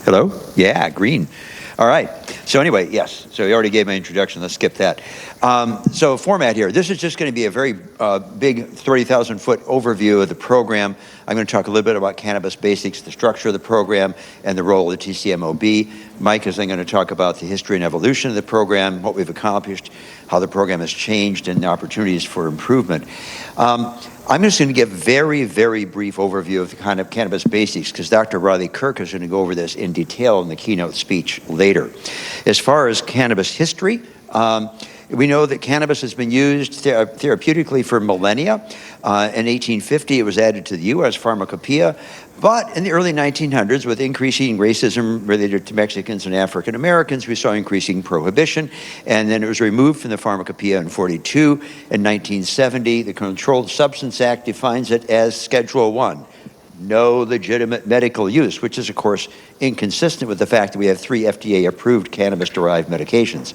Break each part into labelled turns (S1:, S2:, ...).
S1: Hello? Yeah, green. All right. So anyway, yes. So you already gave my introduction. Let's skip that. So format here. This is just going to be a very big 30,000-foot overview of the program. I'm going to talk a little bit about cannabis basics, the structure of the program, and the role of the TCMOB. Mike is then going to talk about the history and evolution of the program, what we've accomplished, how the program has changed, and the opportunities for improvement. I'm just going to give a very, very brief overview of the kind of cannabis basics because Dr. Riley Kirk is going to go over this in detail in the keynote speech later. As far as cannabis history, we know that cannabis has been used therapeutically for millennia. In 1850, it was added to the U.S. pharmacopoeia. But in the early 1900s, with increasing racism related to Mexicans and African Americans, we saw increasing prohibition. And then it was removed from the pharmacopoeia in 42. In 1970, the Controlled Substance Act defines it as Schedule I. No legitimate medical use, which is, of course, inconsistent with the fact that we have 3 FDA-approved cannabis-derived medications.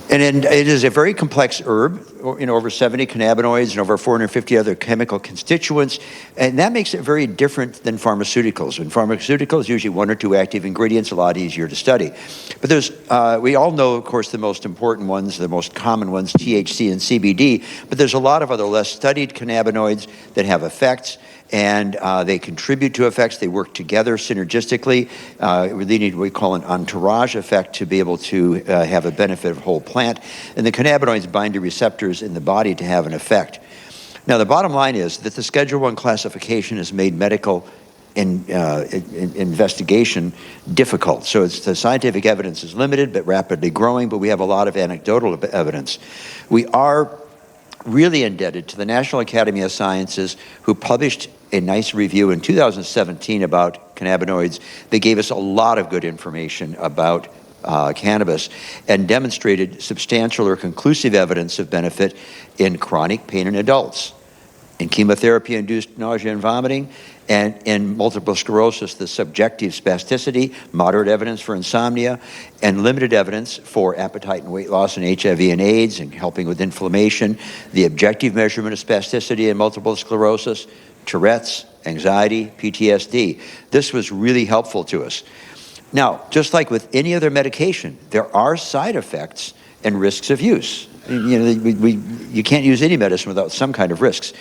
S1: And it is a very complex herb, over 70 cannabinoids and over 450 other chemical constituents, and that makes it very different than pharmaceuticals. In pharmaceuticals, usually 1 or 2 active ingredients, a lot easier to study. But we all know, of course, the most important ones, the most common ones, THC and CBD, but there's a lot of other less studied cannabinoids that have effects, and they contribute to effects. They work together synergistically. They need what we call an entourage effect to be able to have a benefit of whole plant. And the cannabinoids bind to receptors in the body to have an effect. Now, the bottom line is that the Schedule I classification has made medical investigation difficult. So the scientific evidence is limited but rapidly growing, but we have a lot of anecdotal evidence. We are really indebted to the National Academy of Sciences, who published a nice review in 2017 about cannabinoids. They gave us a lot of good information about cannabis and demonstrated substantial or conclusive evidence of benefit in chronic pain in adults, in chemotherapy-induced nausea and vomiting, and in multiple sclerosis, the subjective spasticity, moderate evidence for insomnia, and limited evidence for appetite and weight loss in HIV and AIDS and helping with inflammation, the objective measurement of spasticity in multiple sclerosis, Tourette's, anxiety, PTSD. This was really helpful to us. Now, just like with any other medication, there are side effects and risks of use. You can't use any medicine without some kind of risks.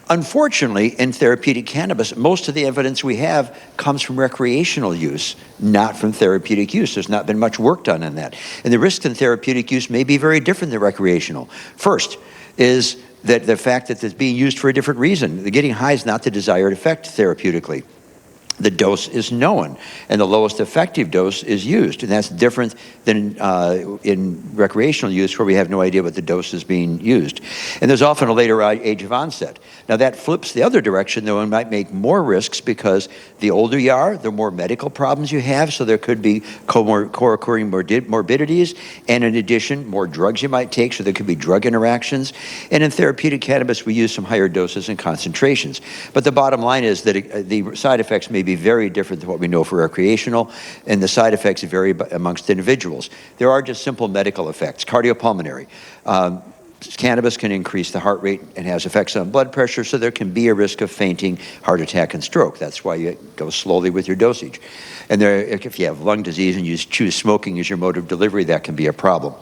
S1: Unfortunately, in therapeutic cannabis, most of the evidence we have comes from recreational use, not from therapeutic use. There's not been much work done on that. And the risks in therapeutic use may be very different than recreational. First is that the fact that it's being used for a different reason. The getting high is not the desired effect therapeutically. The dose is known, and the lowest effective dose is used, and that's different than in recreational use where we have no idea what the dose is being used. And there's often a later age of onset. Now that flips the other direction, though, and might make more risks because the older you are, the more medical problems you have, so there could be co-occurring morbidities, and in addition, more drugs you might take, so there could be drug interactions. And in therapeutic cannabis, we use some higher doses and concentrations. But the bottom line is that the side effects may be very different than what we know for recreational, and the side effects vary amongst individuals. There are just simple medical effects. Cardiopulmonary. Cannabis can increase the heart rate and has effects on blood pressure, so there can be a risk of fainting, heart attack, and stroke. That's why you go slowly with your dosage. And if you have lung disease and you choose smoking as your mode of delivery, that can be a problem.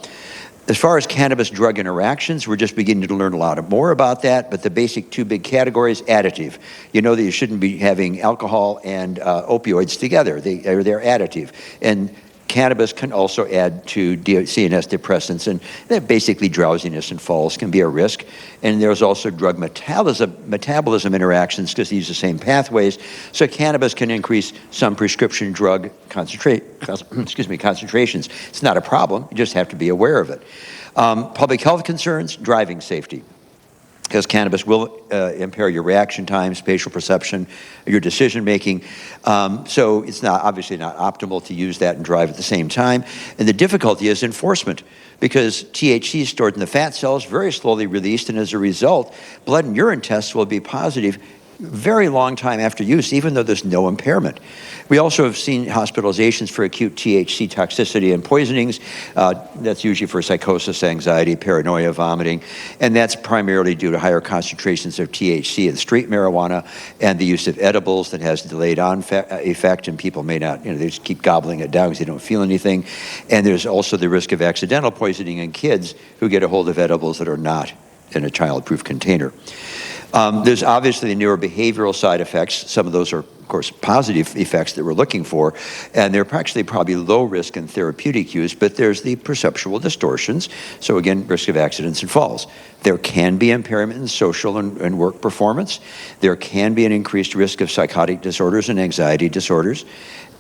S1: As far as cannabis-drug interactions, we're just beginning to learn a lot more about that, but the basic 2 big categories, additive. You know that you shouldn't be having alcohol and opioids together. They're additive. And cannabis can also add to CNS depressants, and basically drowsiness and falls can be a risk. And there's also drug metabolism interactions because they use the same pathways. So cannabis can increase some prescription drug concentrations. It's not a problem. You just have to be aware of it. Public health concerns, driving safety, because cannabis will impair your reaction time, spatial perception, your decision making. So it's obviously not optimal to use that and drive at the same time. And the difficulty is enforcement, because THC is stored in the fat cells, very slowly released, and as a result, blood and urine tests will be positive very long time after use, even though there's no impairment. We also have seen hospitalizations for acute THC toxicity and poisonings. That's usually for psychosis, anxiety, paranoia, vomiting, and that's primarily due to higher concentrations of THC in street marijuana and the use of edibles that has delayed effect, and people may not, they just keep gobbling it down because they don't feel anything. And there's also the risk of accidental poisoning in kids who get a hold of edibles that are not in a child-proof container. There's obviously neurobehavioral side effects. Some of those are, of course, positive effects that we're looking for, and they're actually probably low risk in therapeutic use, but there's the perceptual distortions. So again, risk of accidents and falls. There can be impairment in social and work performance. There can be an increased risk of psychotic disorders and anxiety disorders.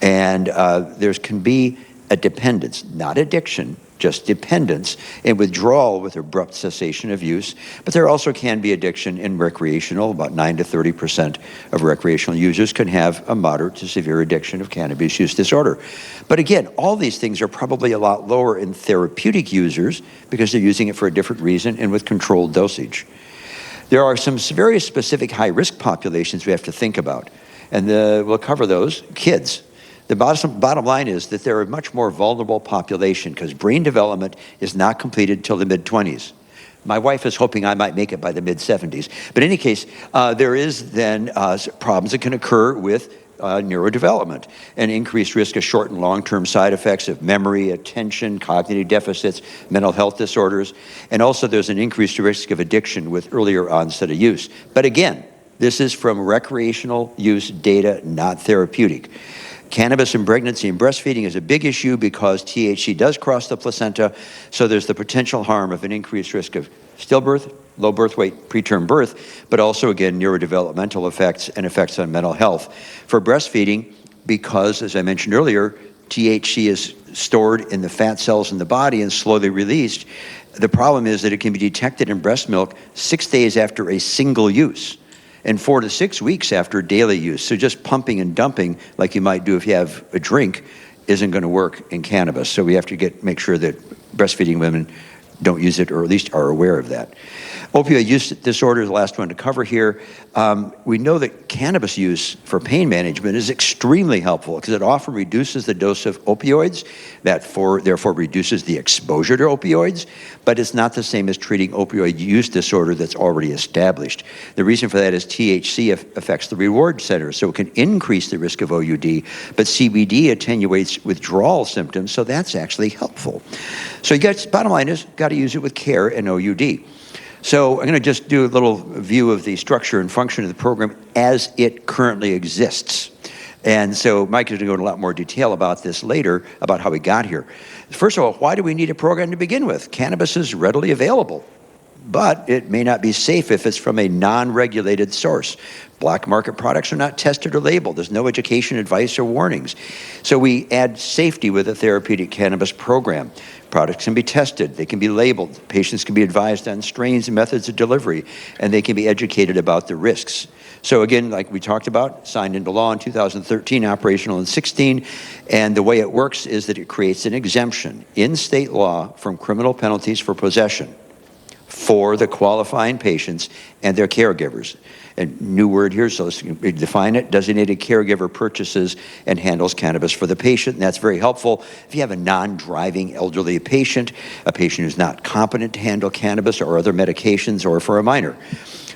S1: And there can be a dependence, not addiction, just dependence and withdrawal with abrupt cessation of use. But there also can be addiction in recreational. About 9 to 30% of recreational users can have a moderate to severe addiction of cannabis use disorder. But again, all these things are probably a lot lower in therapeutic users because they're using it for a different reason and with controlled dosage. There are some very specific high-risk populations we have to think about, and we'll cover those. Kids. The bottom line is that they're a much more vulnerable population because brain development is not completed till the mid-20s. My wife is hoping I might make it by the mid-70s. But in any case, there is then problems that can occur with neurodevelopment, and increased risk of short and long-term side effects of memory, attention, cognitive deficits, mental health disorders, and also there's an increased risk of addiction with earlier onset of use. But again, this is from recreational use data, not therapeutic. Cannabis in pregnancy and breastfeeding is a big issue because THC does cross the placenta, so there's the potential harm of an increased risk of stillbirth, low birth weight, preterm birth, but also, again, neurodevelopmental effects and effects on mental health. For breastfeeding, because, as I mentioned earlier, THC is stored in the fat cells in the body and slowly released, the problem is that it can be detected in breast milk 6 days after a single use, and 4 to 6 weeks after daily use. So just pumping and dumping, like you might do if you have a drink, isn't going to work in cannabis. So we have to make sure that breastfeeding women don't use it, or at least are aware of that. Opioid use disorder is the last one to cover here. We know that cannabis use for pain management is extremely helpful because it often reduces the dose of opioids, therefore reduces the exposure to opioids, but it's not the same as treating opioid use disorder that's already established. The reason for that is THC affects the reward center, so it can increase the risk of OUD, but CBD attenuates withdrawal symptoms, so that's actually helpful. So bottom line is, got to use it with care and OUD. So I'm going to just do a little view of the structure and function of the program as it currently exists. And so Mike is going to go into a lot more detail about this later, about how we got here. First of all, why do we need a program to begin with? Cannabis is readily available, but it may not be safe if it's from a non-regulated source. Black market products are not tested or labeled. There's no education, advice, or warnings. So we add safety with a therapeutic cannabis program. Products can be tested, they can be labeled, patients can be advised on strains and methods of delivery, and they can be educated about the risks. So again, like we talked about, signed into law in 2013, operational in 16, and the way it works is that it creates an exemption in state law from criminal penalties for possession for the qualifying patients and their caregivers. A new word here, so let's define it. Designated caregiver purchases and handles cannabis for the patient, and that's very helpful. If you have a non-driving elderly patient, a patient who's not competent to handle cannabis or other medications, or for a minor,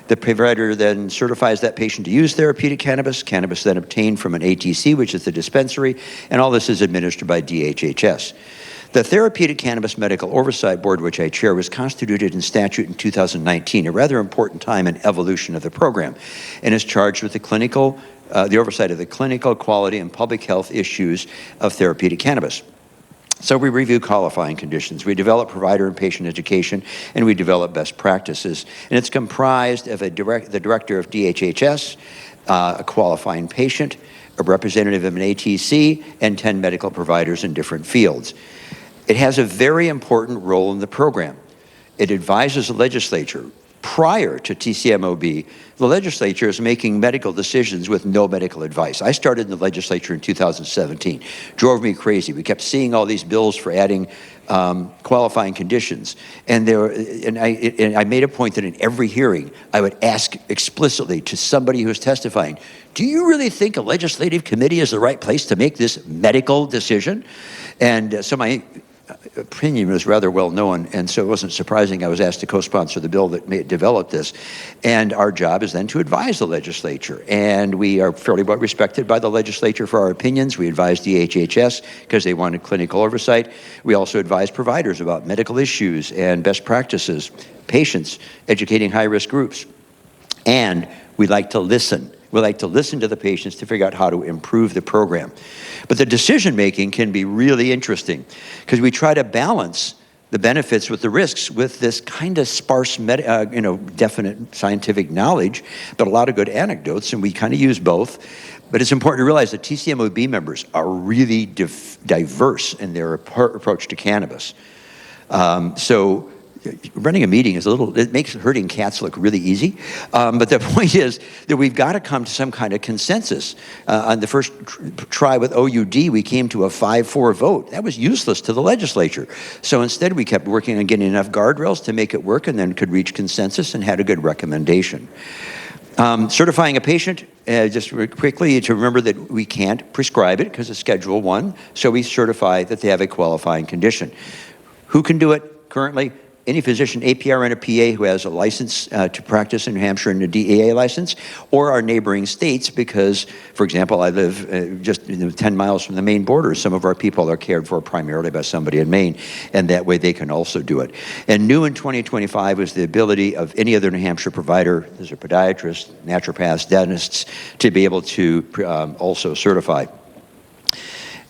S1: the provider then certifies that patient to use therapeutic cannabis. Cannabis then obtained from an ATC, which is the dispensary, and all this is administered by DHHS. The Therapeutic Cannabis Medical Oversight Board, which I chair, was constituted in statute in 2019, a rather important time in evolution of the program, and is charged with the oversight of the clinical, quality, and public health issues of therapeutic cannabis. So we review qualifying conditions, we develop provider and patient education, and we develop best practices. And it's comprised of the director of DHHS, a qualifying patient, a representative of an ATC, and 10 medical providers in different fields. It has a very important role in the program. It advises the legislature, Prior to TCMOB, the legislature is making medical decisions with no medical advice. I started in the legislature in 2017. Drove me crazy. We kept seeing all these bills for adding qualifying conditions. And I made a point that in every hearing, I would ask explicitly to somebody who's testifying, do you really think a legislative committee is the right place to make this medical decision? And so my opinion was rather well known, and so it wasn't surprising I was asked to co-sponsor the bill that developed this. And our job is then to advise the legislature, and we are fairly well respected by the legislature for our opinions. We advise the HHS because they wanted clinical oversight. We also advise providers about medical issues and best practices, patients, educating high-risk groups. And we like to listen. We like to listen to the patients to figure out how to improve the program. But the decision-making can be really interesting because we try to balance the benefits with the risks with this kind of sparse, definite scientific knowledge, but a lot of good anecdotes, and we kind of use both. But it's important to realize that TCMOB members are really diverse in their approach to cannabis. So running a meeting is it makes herding cats look really easy. But the point is that we've got to come to some kind of consensus. On the first try with OUD, we came to a 5-4 vote. That was useless to the legislature. So instead, we kept working on getting enough guardrails to make it work and then could reach consensus and had a good recommendation. Certifying a patient, just quickly to remember that we can't prescribe it because it's Schedule I, so we certify that they have a qualifying condition. Who can do it currently? Any physician, APRN or PA, who has a license to practice in New Hampshire and a DEA license, or our neighboring states, because, for example, I live just 10 miles from the Maine border. Some of our people are cared for primarily by somebody in Maine, and that way they can also do it. And new in 2025 was the ability of any other New Hampshire provider, these are podiatrists, naturopaths, dentists, to be able to also certify.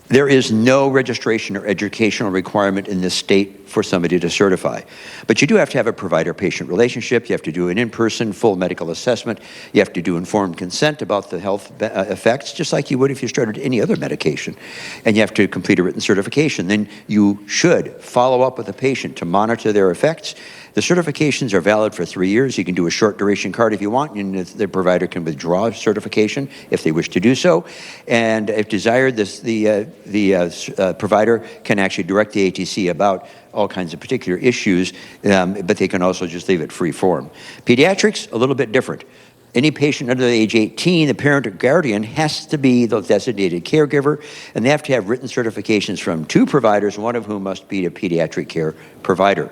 S1: There is no registration or educational requirement in this state for somebody to certify. But you do have to have a provider-patient relationship. You have to do an in-person full medical assessment. You have to do informed consent about the health effects, just like you would if you started any other medication. And you have to complete a written certification. Then you should follow up with the patient to monitor their effects. The certifications are valid for 3 years. You can do a short duration card if you want, and the provider can withdraw certification if they wish to do so. And if desired, the provider can actually direct the ATC about all kinds of particular issues, but they can also just leave it free form. Pediatrics, a little bit different. Any patient under the age 18, the parent or guardian has to be the designated caregiver, and they have to have written certifications from 2 providers, one of whom must be a pediatric care provider.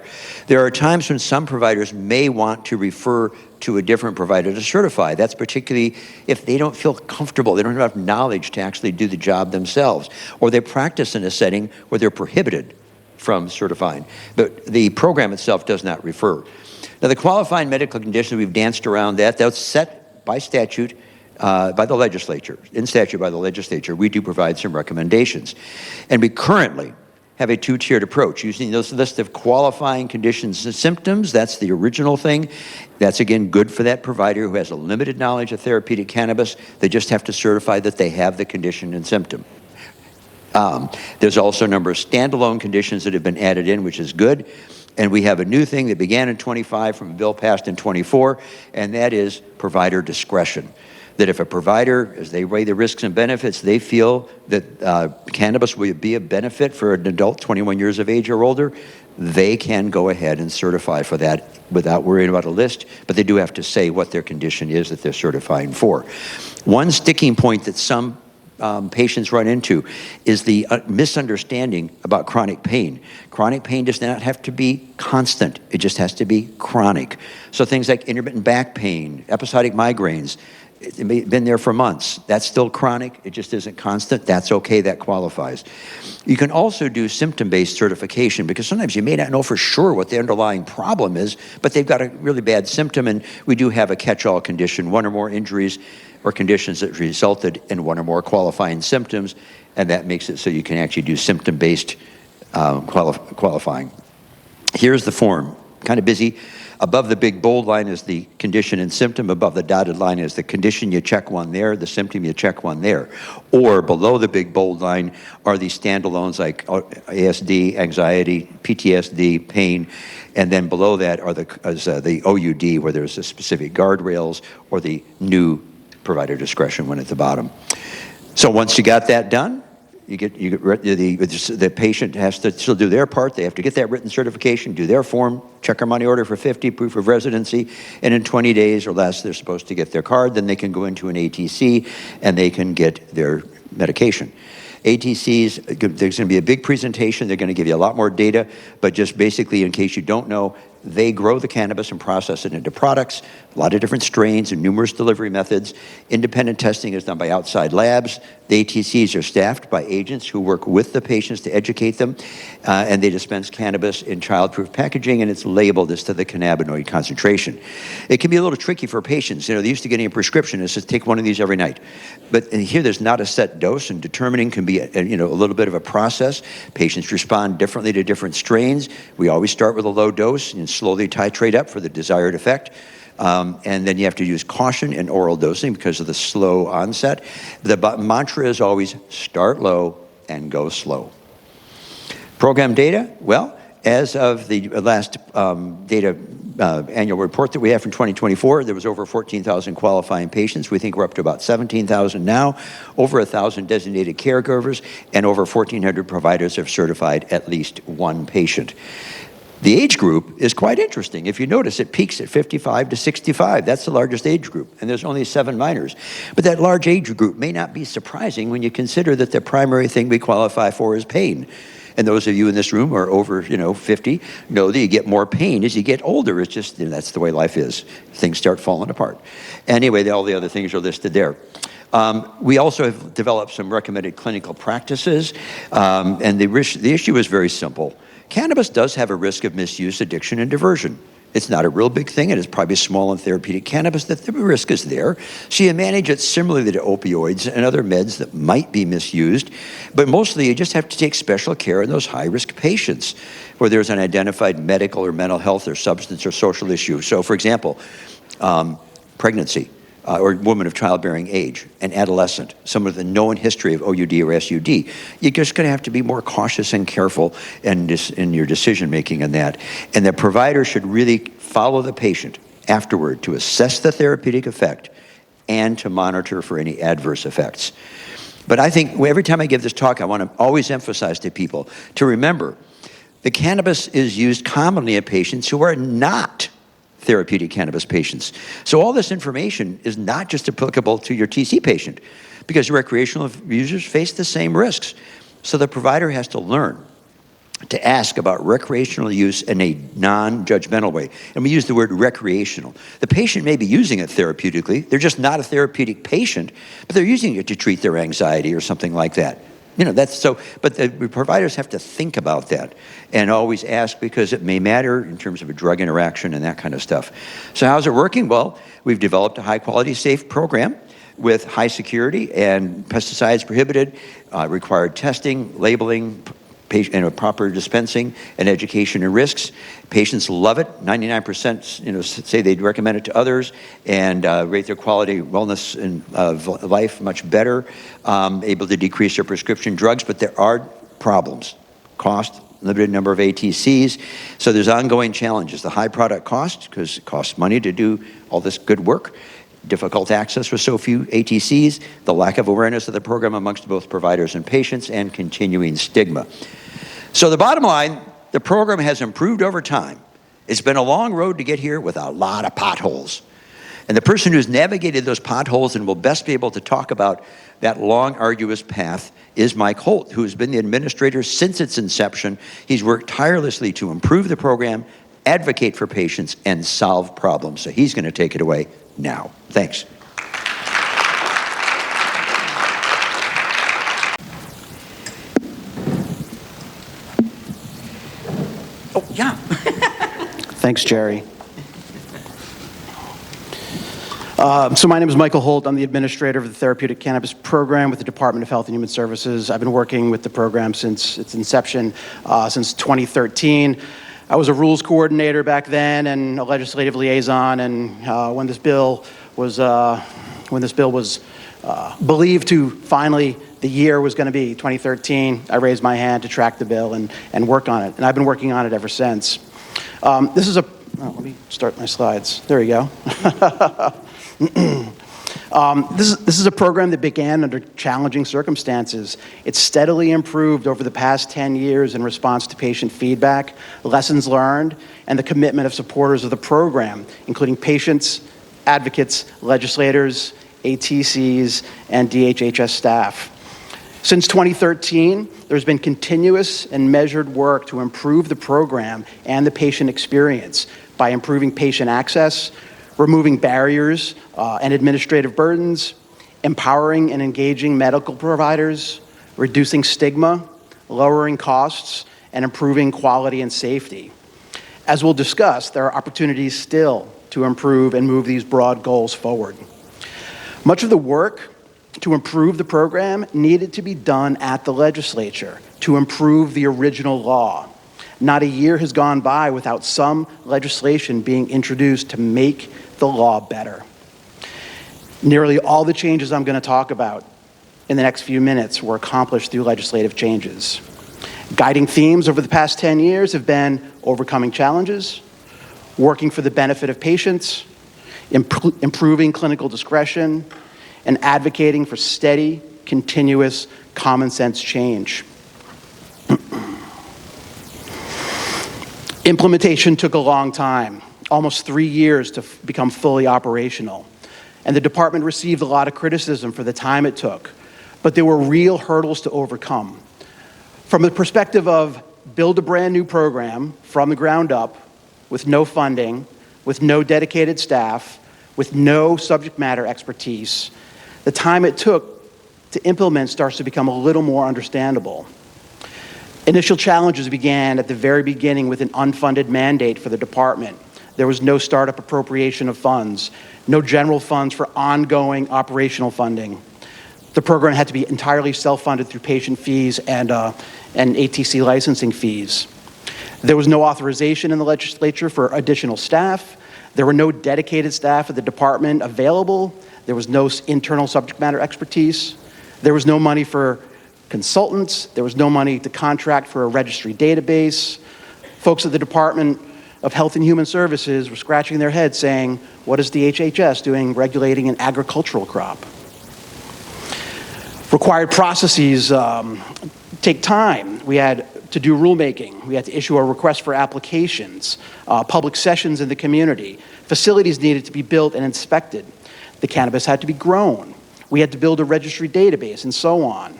S1: There are times when some providers may want to refer to a different provider to certify. That's particularly if they don't feel comfortable, they don't have enough knowledge to actually do the job themselves, or they practice in a setting where they're prohibited from certifying. But the program itself does not refer. Now, the qualifying medical condition, we've danced around that. That's set by statute by the legislature. In statute by the legislature, we do provide some recommendations. And we currently have a 2-tiered approach using those list of qualifying conditions and symptoms. That's the original thing. That's, again, good for that provider who has a limited knowledge of therapeutic cannabis. They just have to certify that they have the condition and symptom. There's also a number of standalone conditions that have been added in, which is good. And we have a new thing that began in 25 from a bill passed in 24, and that is provider discretion. That if a provider, as they weigh the risks and benefits, they feel that cannabis will be a benefit for an adult 21 years of age or older, they can go ahead and certify for that without worrying about a list, but they do have to say what their condition is that they're certifying for. One sticking point that some patients run into is the misunderstanding about chronic pain. Chronic pain does not have to be constant. It just has to be chronic. So things like intermittent back pain, episodic migraines, it may have been there for months. That's still chronic. It just isn't constant. That's okay. That qualifies. You can also do symptom-based certification because sometimes you may not know for sure what the underlying problem is, but they've got a really bad symptom, and we do have a catch-all condition, 1 or more injuries or conditions that resulted in 1 or more qualifying symptoms, and that makes it so you can actually do symptom-based qualifying. Here's the form. kind of busy. Above the big bold line is the condition and symptom. Above the dotted line is the condition, you check one there, the symptom, you check one there. Or below the big bold line are the standalones like ASD, anxiety, PTSD, pain, and then below that are the OUD, where there's the specific guardrails, or the new provider discretion one at the bottom. So once you got that done, the patient has to still do their part. They have to get that written certification, do their form, check our money order for 50, proof of residency, and in 20 days or less, they're supposed to get their card. Then they can go into an ATC and they can get their medication. ATCs, there's going to be a big presentation. They're going to give you a lot more data, but just basically, in case you don't know, they grow the cannabis and process it into products, a lot of different strains and numerous delivery methods. Independent testing is done by outside labs. The ATCs are staffed by agents who work with the patients to educate them, and they dispense cannabis in childproof packaging, and it's labeled as to the cannabinoid concentration. It can be a little tricky for patients. You know, they're used to getting a prescription. It says, take one of these every night. But here, there's not a set dose, and determining can be a little bit of a process. Patients respond differently to different strains. We always start with a low dose and slowly titrate up for the desired effect. And then you have to use caution in oral dosing because of the slow onset. The mantra is always start low and go slow. Program data, well, as of the last data annual report that we have from 2024, there was over 14,000 qualifying patients. We think we're up to about 17,000 now, over 1,000 designated caregivers, and over 1,400 providers have certified at least one patient. The age group is quite interesting. If you notice, it peaks at 55 to 65. That's the largest age group, and there's only 7 minors. But that large age group may not be surprising when you consider that the primary thing we qualify for is pain. And those of you in this room who are over, 50 know that you get more pain as you get older. It's just, that's the way life is. Things start falling apart. Anyway, all the other things are listed there. We also have developed some recommended clinical practices, and the issue is very simple. Cannabis does have a risk of misuse, addiction, and diversion. It's not a real big thing. It is probably small in therapeutic cannabis. The risk is there. So you manage it similarly to opioids and other meds that might be misused. But mostly you just have to take special care in those high-risk patients where there's an identified medical or mental health or substance or social issue. So, for example, pregnancy. Or woman of childbearing age, an adolescent, someone with a known history of OUD or SUD. You're just going to have to be more cautious and careful in your decision-making in that. And the provider should really follow the patient afterward to assess the therapeutic effect and to monitor for any adverse effects. But I think every time I give this talk, I want to always emphasize to people to remember the cannabis is used commonly in patients who are not therapeutic cannabis patients. So all this information is not just applicable to your TC patient because recreational users face the same risks. So the provider has to learn to ask about recreational use in a non-judgmental way. And we use the word recreational. The patient may be using it therapeutically. They're just not a therapeutic patient, but they're using it to treat their anxiety or something like that. That's so, but the providers have to think about that and always ask because it may matter in terms of a drug interaction and that kind of stuff. So how's it working? Well, we've developed a high-quality, safe program with high security and pesticides prohibited, required testing, labeling, patient, proper dispensing, and education and risks. Patients love it. 99% say they'd recommend it to others and rate their quality, wellness, and life much better, able to decrease their prescription drugs, but there are problems. Cost, limited number of ATCs, so there's ongoing challenges. The high product cost, because it costs money to do all this good work, difficult access for so few ATCs, the lack of awareness of the program amongst both providers and patients, and continuing stigma. So the bottom line, the program has improved over time. It's been a long road to get here with a lot of potholes. And the person who's navigated those potholes and will best be able to talk about that long, arduous path is Mike Holt, who's been the administrator since its inception. He's worked tirelessly to improve the program, advocate for patients, and solve problems. So he's going to take it away now. Thanks. Oh, yeah.
S2: Thanks, Jerry. So my name is Michael Holt. I'm the administrator of the Therapeutic Cannabis Program with the Department of Health and Human Services. I've been working with the program since its inception, since 2013. I was a rules coordinator back then and a legislative liaison, and when this bill was believed to finally, the year was going to be 2013, I raised my hand to track the bill and work on it, and I've been working on it ever since. Let me start my slides. There we go. This is a program that began under challenging circumstances. It's steadily improved over the past 10 years in response to patient feedback, lessons learned, and the commitment of supporters of the program, including patients, advocates, legislators, ATCs, and DHHS staff. Since 2013, there's been continuous and measured work to improve the program and the patient experience by improving patient access, removing barriers and administrative burdens, empowering and engaging medical providers, reducing stigma, lowering costs, and improving quality and safety. As we'll discuss, there are opportunities still to improve and move these broad goals forward. Much of the work to improve the program needed to be done at the legislature to improve the original law. Not a year has gone by without some legislation being introduced to make the law better. Nearly all the changes I'm going to talk about in the next few minutes were accomplished through legislative changes. Guiding themes over the past 10 years have been overcoming challenges, working for the benefit of patients, improving clinical discretion, and advocating for steady, continuous, common sense change. Implementation took a long time, almost 3 years to become fully operational. And the department received a lot of criticism for the time it took, but there were real hurdles to overcome. From the perspective of build a brand new program from the ground up, with no funding, with no dedicated staff, with no subject matter expertise, the time it took to implement starts to become a little more understandable. Initial challenges began at the very beginning with an unfunded mandate for the department. There was no startup appropriation of funds, no general funds for ongoing operational funding. The program had to be entirely self-funded through patient fees and ATC licensing fees. There was no authorization in the legislature for additional staff. There were no dedicated staff at the department available. There was no internal subject matter expertise. There was no money for consultants. There was no money to contract for a registry database. Folks at the Department of Health and Human Services were scratching their heads saying, what is the HHS doing regulating an agricultural crop? Required processes take time. We had to do rulemaking. We had to issue a request for applications, public sessions in the community. Facilities needed to be built and inspected. The cannabis had to be grown. We had to build a registry database and so on.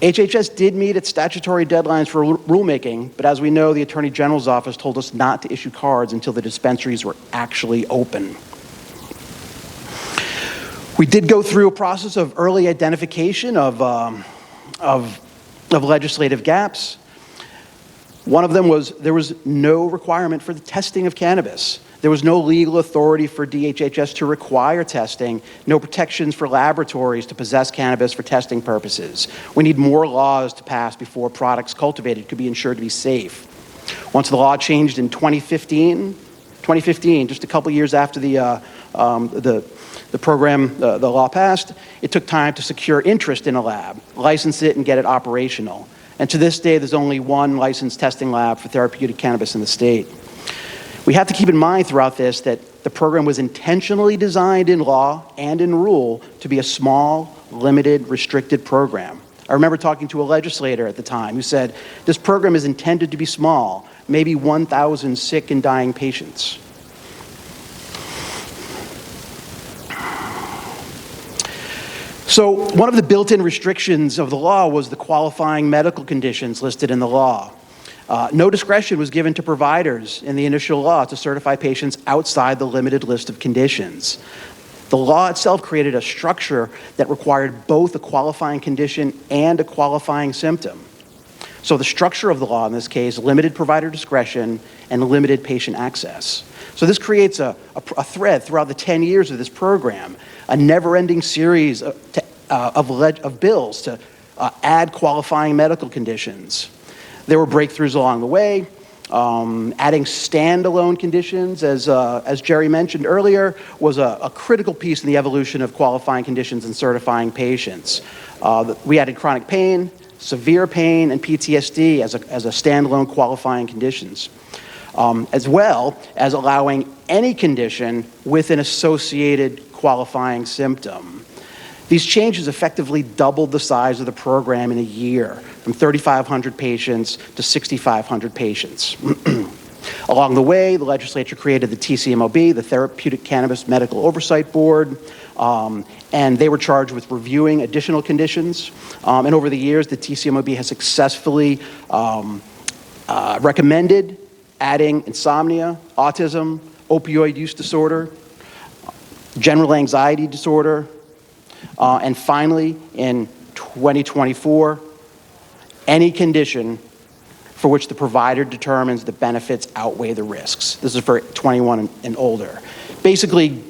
S2: HHS did meet its statutory deadlines for rulemaking, but as we know, the Attorney General's office told us not to issue cards until the dispensaries were actually open. We did go through a process of early identification of legislative gaps. One of them was there was no requirement for the testing of cannabis. There was no legal authority for DHHS to require testing, no protections for laboratories to possess cannabis for testing purposes. We need more laws to pass before products cultivated could be ensured to be safe. Once the law changed in 2015, just a couple years after the law passed, it took time to secure interest in a lab, license it, and get it operational. And to this day, there's only one licensed testing lab for therapeutic cannabis in the state. We have to keep in mind throughout this that the program was intentionally designed in law and in rule to be a small, limited, restricted program. I remember talking to a legislator at the time who said, this program is intended to be small, maybe 1,000 sick and dying patients. So one of the built-in restrictions of the law was the qualifying medical conditions listed in the law. No discretion was given to providers in the initial law to certify patients outside the limited list of conditions. The law itself created a structure that required both a qualifying condition and a qualifying symptom. So the structure of the law in this case limited provider discretion and limited patient access. So this creates a thread throughout the 10 years of this program, a never-ending series of bills to add qualifying medical conditions. There were breakthroughs along the way. Adding standalone conditions, as Jerry mentioned earlier, was a critical piece in the evolution of qualifying conditions and certifying patients. We added chronic pain, severe pain, and PTSD as a standalone qualifying conditions, as well as allowing any condition with an associated qualifying symptom. These changes effectively doubled the size of the program in a year, from 3,500 patients to 6,500 patients. Along the way, the legislature created the TCMOB, the Therapeutic Cannabis Medical Oversight Board, and they were charged with reviewing additional conditions. And over the years, the TCMOB has successfully recommended adding insomnia, autism, opioid use disorder, general anxiety disorder, and finally, in 2024, any condition for which the provider determines the benefits outweigh the risks. This is for 21 and older. Basically,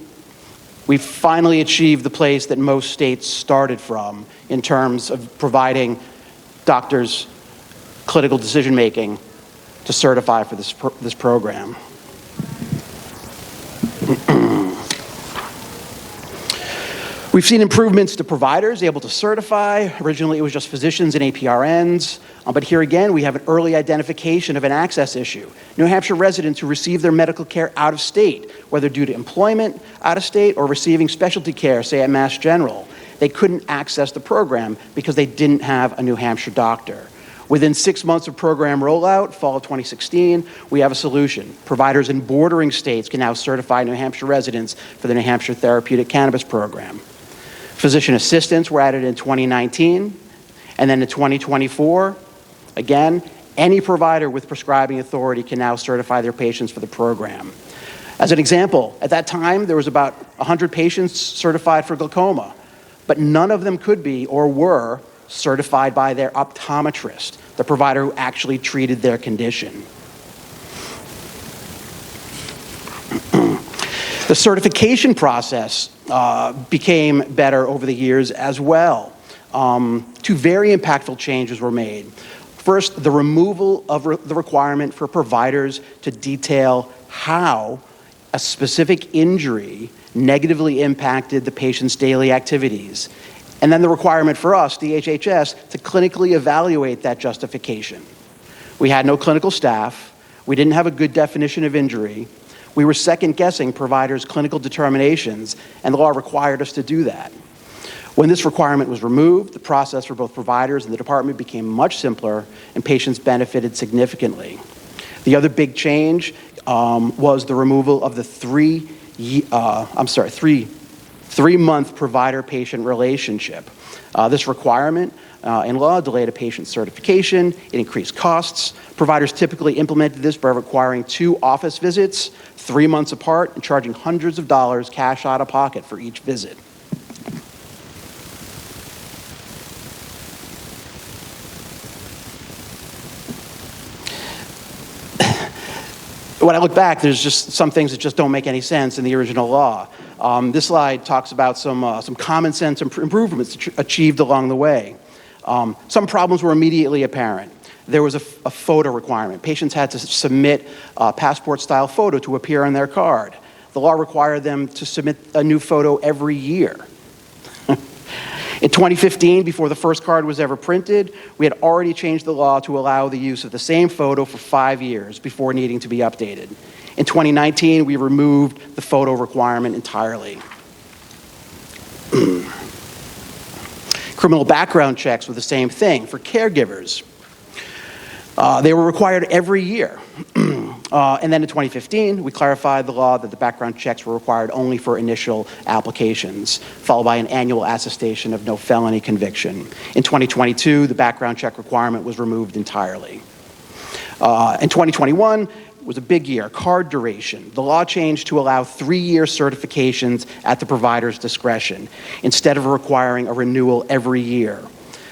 S2: we finally achieved the place that most states started from in terms of providing doctors clinical decision-making to certify for this program. We've seen improvements to providers able to certify. Originally, it was just physicians and APRNs, but here again, we have an early identification of an access issue. New Hampshire residents who receive their medical care out of state, whether due to employment out of state or receiving specialty care, say at Mass General, they couldn't access the program because they didn't have a New Hampshire doctor. Within 6 months of program rollout, fall of 2016, we have a solution. Providers in bordering states can now certify New Hampshire residents for the New Hampshire Therapeutic Cannabis Program. Physician assistants were added in 2019, and then in 2024, again, any provider with prescribing authority can now certify their patients for the program. As an example, at that time, there was about 100 patients certified for glaucoma, but none of them could be or were certified by their optometrist, the provider who actually treated their condition. The certification process became better over the years as well. Two very impactful changes were made. First, the removal of the requirement for providers to detail how a specific injury negatively impacted the patient's daily activities. And then the requirement for us, the HHS, to clinically evaluate that justification. We had no clinical staff. We didn't have a good definition of injury. We were second-guessing providers' clinical determinations, and the law required us to do that. When this requirement was removed, the process for both providers and the department became much simpler, and patients benefited significantly. The other big change was the removal of the three-month provider-patient relationship. This requirement in law delayed a patient's certification. It increased costs. Providers typically implemented this by requiring 2 office visits, 3 months apart, and charging hundreds of dollars cash out of pocket for each visit. When I look back, there's just some things that just don't make any sense in the original law. This slide talks about some common sense improvements achieved along the way. Some problems were immediately apparent. There was a photo requirement. Patients had to submit a passport-style photo to appear on their card. The law required them to submit a new photo every year. In 2015, before the first card was ever printed, we had already changed the law to allow the use of the same photo for 5 years before needing to be updated. In 2019, we removed the photo requirement entirely. Criminal background checks were the same thing for caregivers. They were required every year. And then in 2015, we clarified the law that the background checks were required only for initial applications, followed by an annual attestation of no felony conviction. In 2022, the background check requirement was removed entirely. In 2021, was a big year, card duration. The law changed to allow 3-year certifications at the provider's discretion, instead of requiring a renewal every year.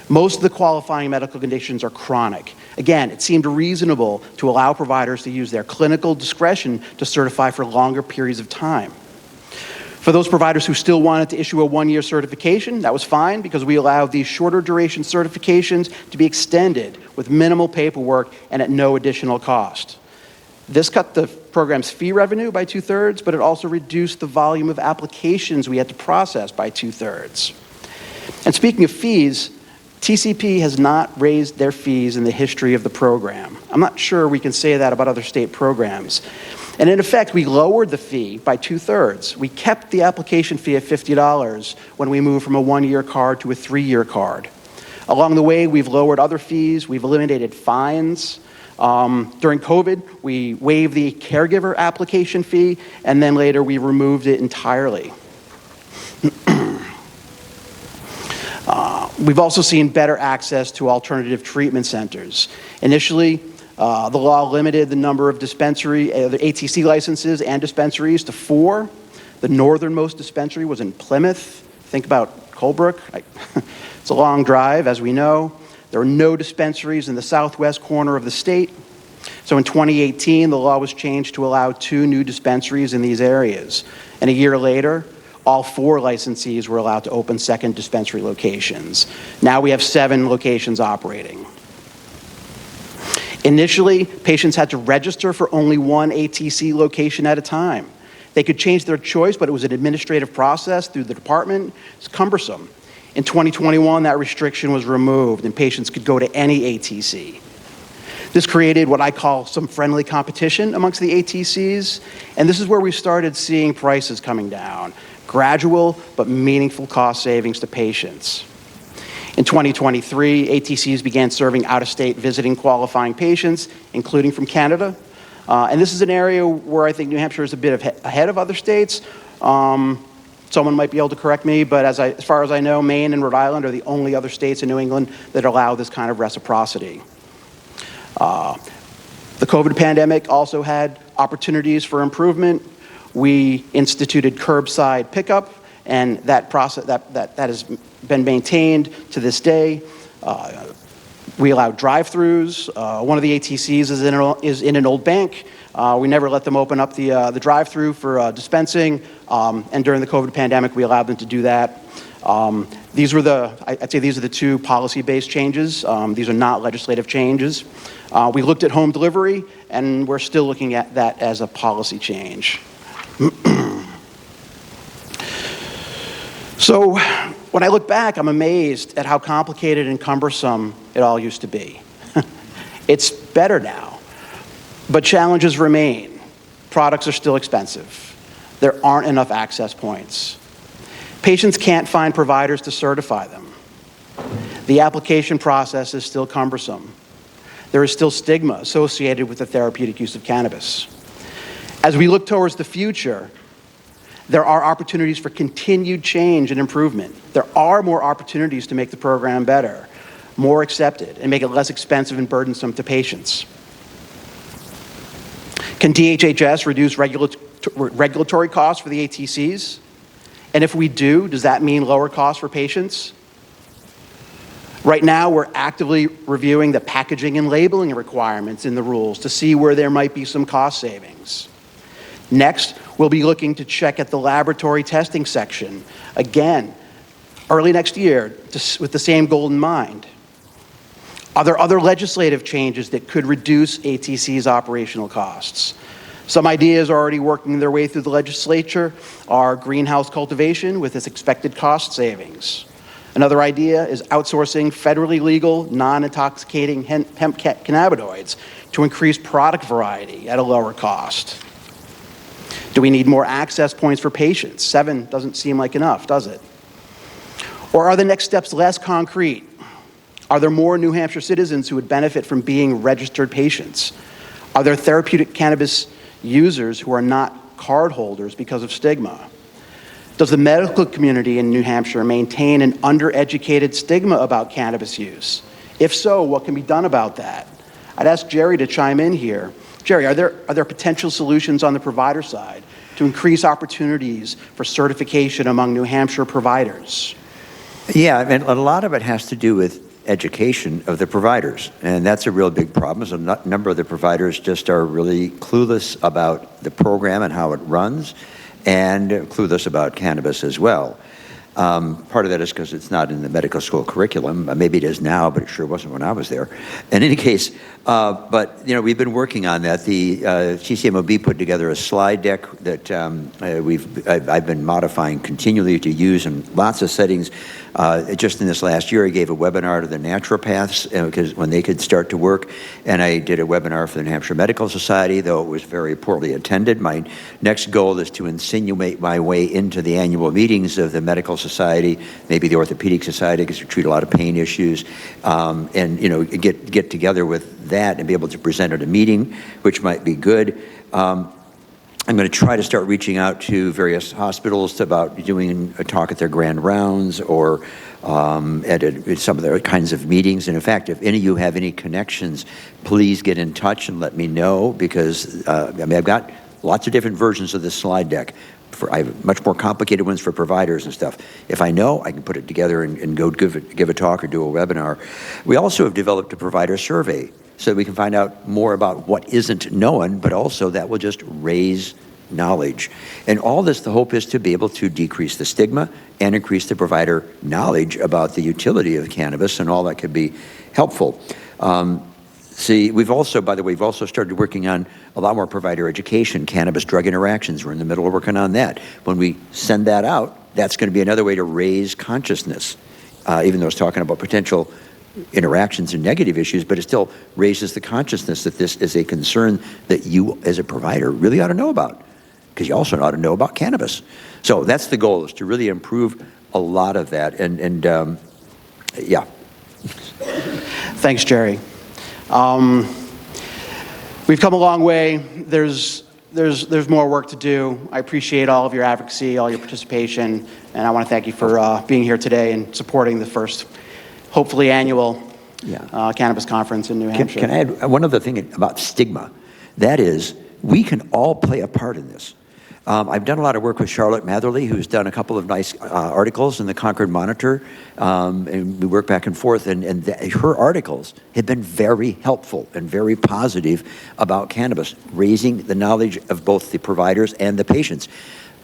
S2: Most of the qualifying medical conditions are chronic. Again, it seemed reasonable to allow providers to use their clinical discretion to certify for longer periods of time. For those providers who still wanted to issue a 1-year certification, that was fine because we allowed these shorter duration certifications to be extended with minimal paperwork and at no additional cost. This cut the program's fee revenue by 2/3, but it also reduced the volume of applications we had to process by 2/3. And speaking of fees, TCP has not raised their fees in the history of the program. I'm not sure we can say that about other state programs. And in effect, we lowered the fee by 2/3. We kept the application fee at $50 when we moved from a 1-year card to a 3-year card. Along the way, we've lowered other fees, we've eliminated fines. During COVID, we waived the caregiver application fee, and then later we removed it entirely. We've also seen better access to alternative treatment centers. Initially, the law limited the number of the ATC licenses and dispensaries to 4. The northernmost dispensary was in Plymouth. Think about Colebrook. It's a long drive, as we know. There are no dispensaries in the southwest corner of the state. So in 2018, the law was changed to allow 2 new dispensaries in these areas. And a year later, all 4 licensees were allowed to open second dispensary locations. Now we have 7 locations operating. Initially, patients had to register for only 1 ATC location at a time. They could change their choice, but it was an administrative process through the department. It's cumbersome. In 2021, that restriction was removed and patients could go to any ATC. This created what I call some friendly competition amongst the ATCs, and this is where we started seeing prices coming down. Gradual but meaningful cost savings to patients. In 2023, ATCs began serving out-of-state visiting qualifying patients, including from Canada. And this is an area where I think New Hampshire is a bit ahead of other states. Someone might be able to correct me, but as far as I know, Maine and Rhode Island are the only other states in New England that allow this kind of reciprocity. The COVID pandemic also had opportunities for improvement. We instituted curbside pickup, and that process that has been maintained to this day. We allowed drive-throughs. One of the ATCs is in an old bank. We never let them open up the drive-through for dispensing, and during the COVID pandemic, we allowed them to do that. I'd say these are the 2 policy-based changes. These are not legislative changes. We looked at home delivery, and we're still looking at that as a policy change. So when I look back, I'm amazed at how complicated and cumbersome it all used to be. It's better now, but challenges remain. Products are still expensive. There aren't enough access points. Patients can't find providers to certify them. The application process is still cumbersome. There is still stigma associated with the therapeutic use of cannabis. As we look towards the future, there are opportunities for continued change and improvement. There are more opportunities to make the program better, more accepted, and make it less expensive and burdensome to patients. Can DHHS reduce regulatory costs for the ATCs? And if we do, does that mean lower costs for patients? Right now, we're actively reviewing the packaging and labeling requirements in the rules to see where there might be some cost savings. Next, we'll be looking to check at the laboratory testing section, again, early next year, with the same goal in mind. Are there other legislative changes that could reduce ATC's operational costs? Some ideas are already working their way through the legislature are greenhouse cultivation with its expected cost savings. Another idea is outsourcing federally legal, non-intoxicating hemp cannabinoids to increase product variety at a lower cost. Do we need more access points for patients? 7 doesn't seem like enough, does it? Or are the next steps less concrete? Are there more New Hampshire citizens who would benefit from being registered patients? Are there therapeutic cannabis users who are not card holders because of stigma? Does the medical community in New Hampshire maintain an undereducated stigma about cannabis use? If so, what can be done about that? I'd ask Jerry to chime in here. Jerry, are there potential solutions on the provider side to increase opportunities for certification among New Hampshire providers?
S1: Yeah, I mean, a lot of it has to do with education of the providers, and that's a real big problem. So a number of the providers just are really clueless about the program and how it runs, and clueless about cannabis as well. Part of that is because it's not in the medical school curriculum. Maybe it is now, but it sure wasn't when I was there. In any case, but we've been working on that. The CCMOB put together a slide deck that I've been modifying continually to use in lots of settings. Just in this last year, I gave a webinar to the naturopaths because when they could start to work, and I did a webinar for the Hampshire Medical Society, though it was very poorly attended. My next goal is to insinuate my way into the annual meetings of the Medical Society, maybe the Orthopedic Society, because we treat a lot of pain issues, and get together with that and be able to present at a meeting, which might be good. I'm going to try to start reaching out to various hospitals about doing a talk at their grand rounds or at some of their kinds of meetings. And in fact, if any of you have any connections, please get in touch and let me know, because I've got lots of different versions of this slide deck. I have much more complicated ones for providers and stuff. If I know, I can put it together and go give a talk or do a webinar. We also have developed a provider survey so that we can find out more about what isn't known, but also that will just raise knowledge. And all this, the hope is to be able to decrease the stigma and increase the provider knowledge about the utility of cannabis and all that could be helpful. We've also started working on a lot more provider education, cannabis drug interactions. We're in the middle of working on that. When we send that out, that's going to be another way to raise consciousness, even though it's talking about potential interactions and negative issues, but it still raises the consciousness that this is a concern that you as a provider really ought to know about, because you also ought to know about cannabis. So that's the goal, is to really improve a lot of that. And yeah.
S2: Thanks, Jerry. We've come a long way. There's more work to do. I appreciate all of your advocacy, all your participation, and I want to thank you for being here today and supporting the first, hopefully annual cannabis conference in New Hampshire.
S1: Can I add one other thing about stigma? That is, we can all play a part in this. I've done a lot of work with Charlotte Matherly, who's done a couple of nice articles in the Concord Monitor, and we work back and forth, and her articles have been very helpful and very positive about cannabis, raising the knowledge of both the providers and the patients.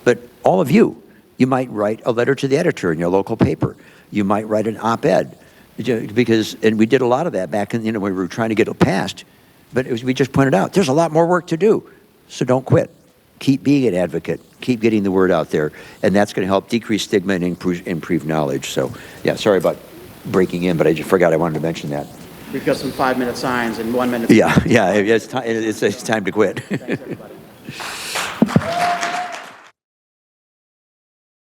S1: But all of you might write a letter to the editor in your local paper. You might write an op-ed, and we did a lot of that back in, when we were trying to get it passed, but we just pointed out, there's a lot more work to do, so don't quit. Keep being an advocate. Keep getting the word out there. And that's going to help decrease stigma and improve knowledge. So, yeah, sorry about breaking in, but I just forgot I wanted to mention that.
S2: We've got some 5-minute signs and 1 minute.
S1: Yeah, it's time to quit.
S2: Thanks, everybody.